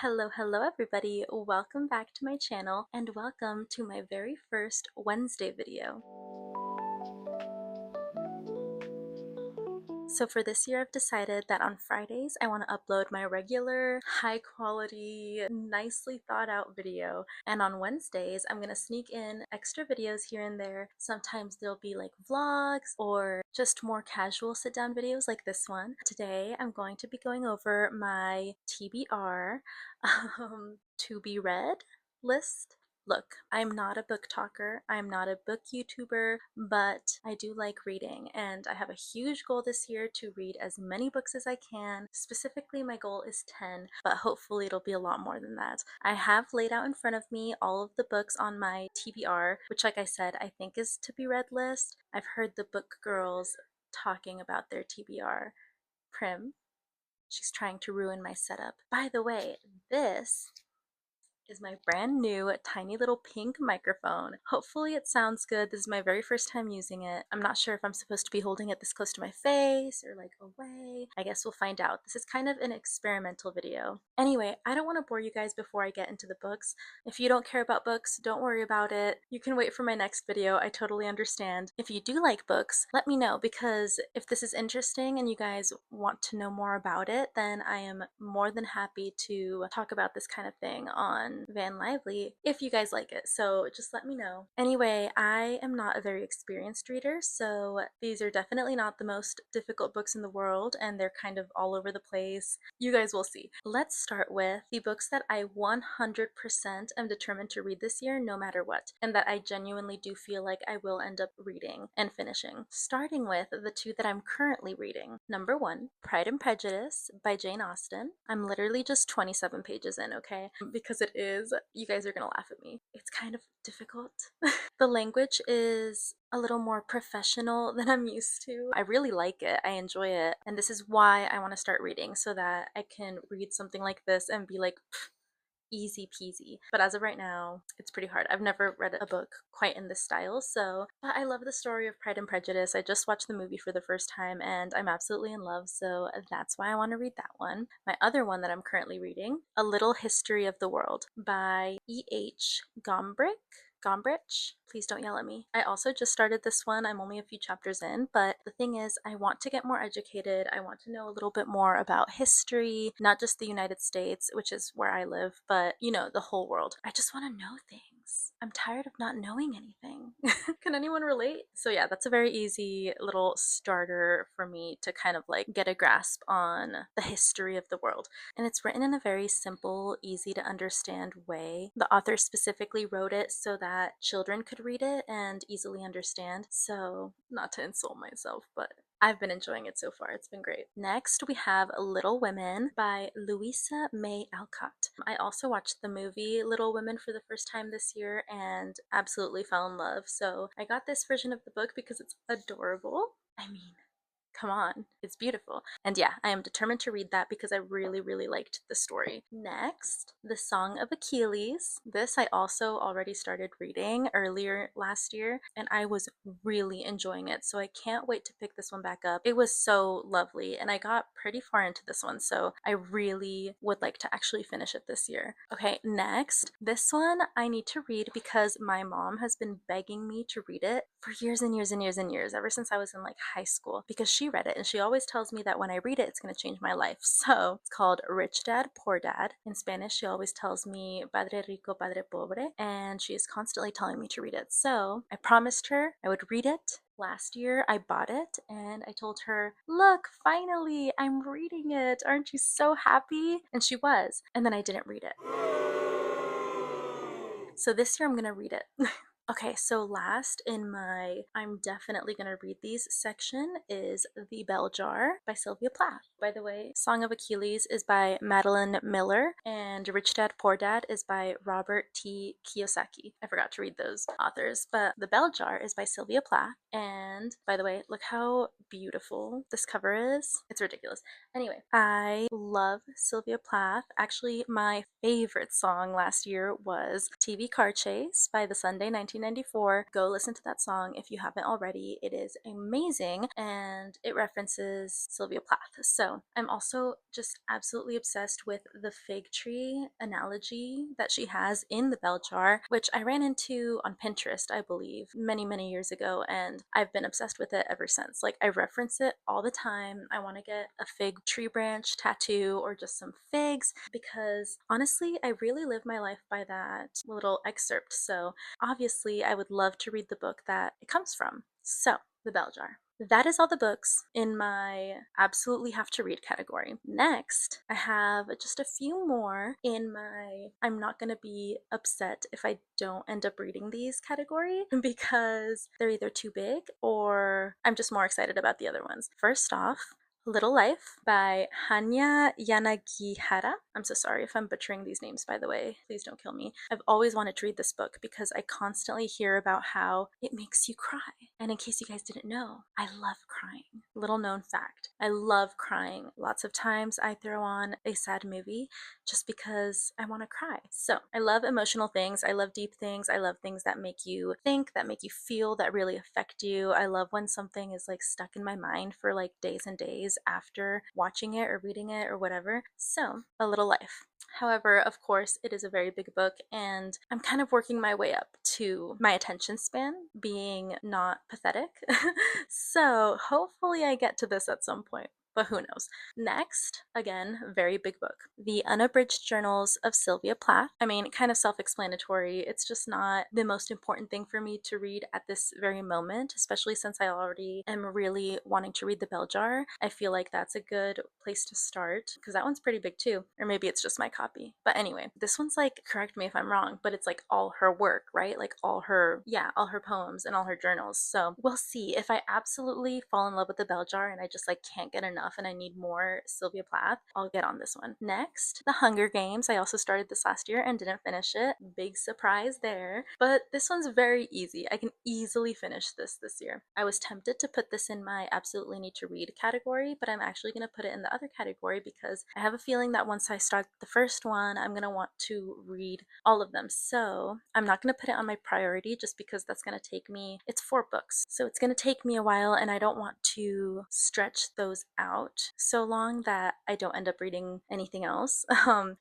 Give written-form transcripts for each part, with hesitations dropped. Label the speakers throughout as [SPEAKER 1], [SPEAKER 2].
[SPEAKER 1] Hello everybody, welcome back to my channel and welcome to my very first Wednesday video. So for this year I've decided that on Fridays I want to upload my regular, high quality, nicely thought out video, and on Wednesdays I'm going to sneak in extra videos here and there. Sometimes they'll be like vlogs or just more casual sit down videos like this one. Today I'm going to be going over my TBR, to be read list. Look, I'm not a book talker, I'm not a book YouTuber, but I do like reading, and I have a huge goal this year to read as many books as I can. Specifically, my goal is 10, but hopefully it'll be a lot more than that. I have laid out in front of me all of the books on my TBR, which like I said, I think is to be read list. I've heard the book girls talking about their TBR. Prim, she's trying to ruin my setup. By the way, this is my brand new tiny little pink microphone. Hopefully it sounds good. This is my very first time using it. I'm not sure if I'm supposed to be holding it this close to my face or like away. I guess we'll find out. This is kind of an experimental video. Anyway, I don't want to bore you guys before I get into the books. If you don't care about books, don't worry about it. You can wait for my next video. I totally understand. If you do like books, let me know, because if this is interesting and you guys want to know more about it, then I am more than happy to talk about this kind of thing on Van Lively if you guys like it, so just let me know. Anyway, I am not a very experienced reader, so these are definitely not the most difficult books in the world, and they're kind of all over the place. You guys will see. Let's start with the books that I 100% am determined to read this year no matter what, and that I genuinely do feel like I will end up reading and finishing. Starting with the two that I'm currently reading. Number 1, Pride and Prejudice by Jane Austen. I'm literally just 27 pages in, okay? Because it is, you guys are gonna laugh at me, it's kind of difficult. The language is a little more professional than I'm used to. I really like it, I enjoy it, and this is why I want to start reading, so that I can read something like this and be like, easy peasy. But as of right now, it's pretty hard. I've never read a book quite in this style, but I love the story of Pride and Prejudice. I just watched the movie for the first time and I'm absolutely in love, so that's why I want to read that one. My other one that I'm currently reading, A Little History of the World by E.H. Gombrich. Please don't yell at me. I also just started this one. I'm only a few chapters in, but the thing is, I want to get more educated. I want to know a little bit more about history, not just the United States, which is where I live, but you know, the whole world. I just want to know things. I'm tired of not knowing anything. Can anyone relate? So yeah, that's a very easy little starter for me to kind of like get a grasp on the history of the world. And it's written in a very simple, easy to understand way. The author specifically wrote it so that children could read it and easily understand. So, not to insult myself, but I've been enjoying it so far. It's been great. Next, we have Little Women by Louisa May Alcott. I also watched the movie Little Women for the first time this year and absolutely fell in love. So I got this version of the book because it's adorable. I mean, come on, it's beautiful. And yeah, I am determined to read that because I really liked the story. Next, The Song of Achilles. This I also already started reading earlier last year and I was really enjoying it, so I can't wait to pick this one back up. It was so lovely and I got pretty far into this one, so I really would like to actually finish it this year. Okay, next, this one I need to read because my mom has been begging me to read it for years and years and years and years, ever since I was in like high school, because she read it and she always tells me that when I read it, it's going to change my life. So it's called Rich Dad, Poor Dad. In Spanish, she always tells me Padre Rico, Padre Pobre, and she is constantly telling me to read it. So I promised her I would read it. Last year, I bought it and I told her, look, finally, I'm reading it. Aren't you so happy? And she was. And then I didn't read it. So this year I'm going to read it. Okay, so last in my I'm definitely gonna read these section is The Bell Jar by Sylvia Plath. By the way, Song of Achilles is by Madeline Miller, and Rich Dad Poor Dad is by Robert T. Kiyosaki. I forgot to read those authors, but The Bell Jar is by Sylvia Plath. And by the way, look how beautiful this cover is. It's ridiculous. Anyway, I love Sylvia Plath. Actually, my favorite song last year was TV Car Chase by the Sunday 19 1994. Go listen to that song if you haven't already. It is amazing and it references Sylvia Plath. So I'm also just absolutely obsessed with the fig tree analogy that she has in the bell jar, which I ran into on Pinterest, I believe, many years ago, and I've been obsessed with it ever since. Like, I reference it all the time. I want to get a fig tree branch tattoo or just some figs because honestly, I really live my life by that little excerpt. So obviously, I would love to read the book that it comes from. So, the bell jar. That is all the books in my absolutely have to read category. Next, I have just a few more in my I'm not going to be upset if I don't end up reading these category because they're either too big or I'm just more excited about the other ones. First off, Little Life by Hanya Yanagihara. I'm so sorry if I'm butchering these names, by the way. Please don't kill me. I've always wanted to read this book because I constantly hear about how it makes you cry. And in case you guys didn't know, I love crying. Little known fact, I love crying. Lots of times I throw on a sad movie just because I want to cry. So I love emotional things. I love deep things. I love things that make you think, that make you feel, that really affect you. I love when something is like stuck in my mind for like days and days after watching it or reading it or whatever. So, A Little Life. However, of course, it is a very big book, and I'm kind of working my way up to my attention span being not pathetic. So, hopefully, I get to this at some point. But who knows? Next, again, very big book. The Unabridged Journals of Sylvia Plath. I mean, kind of self explanatory. It's just not the most important thing for me to read at this very moment, especially since I already am really wanting to read The Bell Jar. I feel like that's a good place to start because that one's pretty big too. Or maybe it's just my copy. But anyway, this one's like, correct me if I'm wrong, but it's like all her work, right? Like all her poems and all her journals. So we'll see if I absolutely fall in love with The Bell Jar and I just like can't get enough and I need more Sylvia Plath, I'll get on this one. Next, The Hunger Games. I also started this last year and didn't finish it. Big surprise there. But this one's very easy. I can easily finish this year. I was tempted to put this in my absolutely need to read category, but I'm actually going to put it in the other category because I have a feeling that once I start the first one, I'm going to want to read all of them. So I'm not going to put it on my priority just because that's going to take me, it's 4 books. So it's going to take me a while and I don't want to stretch those out so long that I don't end up reading anything else.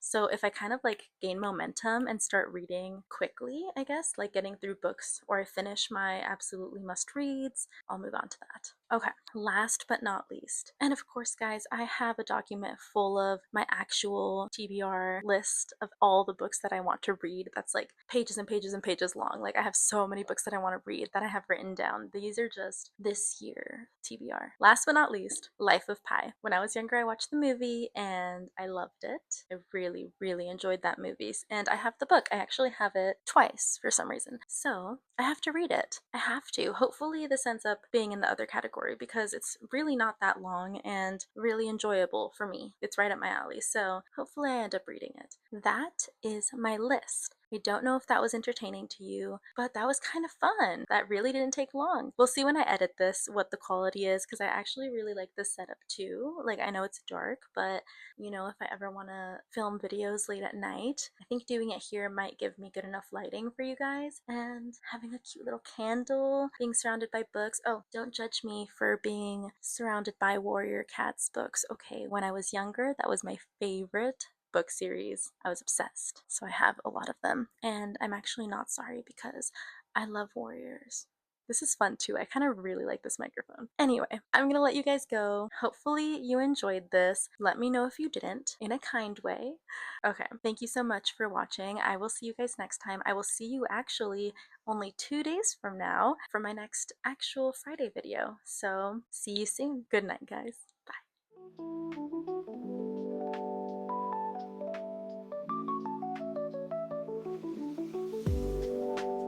[SPEAKER 1] So if I kind of like gain momentum and start reading quickly, I guess, like getting through books or I finish my absolutely must reads, I'll move on to that. Okay, last but not least. And of course, guys, I have a document full of my actual TBR list of all the books that I want to read. That's like pages and pages and pages long. Like I have so many books that I want to read that I have written down. These are just this year TBR. Last but not least, Life of Pi. When I was younger, I watched the movie and I loved it. I really enjoyed that movie. And I have the book. I actually have it twice for some reason. So I have to read it. I have to. Hopefully this ends up being in the other category because it's really not that long and really enjoyable for me. It's right up my alley. So hopefully I end up reading it. That is my list. I don't know if that was entertaining to you, but that was kind of fun. That really didn't take long. We'll see when I edit this what the quality is because I actually really like this setup too. Like I know it's dark, but you know, if I ever want to film videos late at night, I think doing it here might give me good enough lighting for you guys and having a cute little candle, being surrounded by books. Oh, don't judge me for being surrounded by Warrior Cats books. Okay, when I was younger, that was my favorite book series. I was obsessed. So I have a lot of them. And I'm actually not sorry because I love warriors. This is fun too. I kind of really like this microphone. Anyway, I'm going to let you guys go. Hopefully you enjoyed this. Let me know if you didn't in a kind way. Okay, thank you so much for watching. I will see you guys next time. I will see you actually only 2 days from now for my next actual Friday video. So see you soon. Good night, guys. Bye.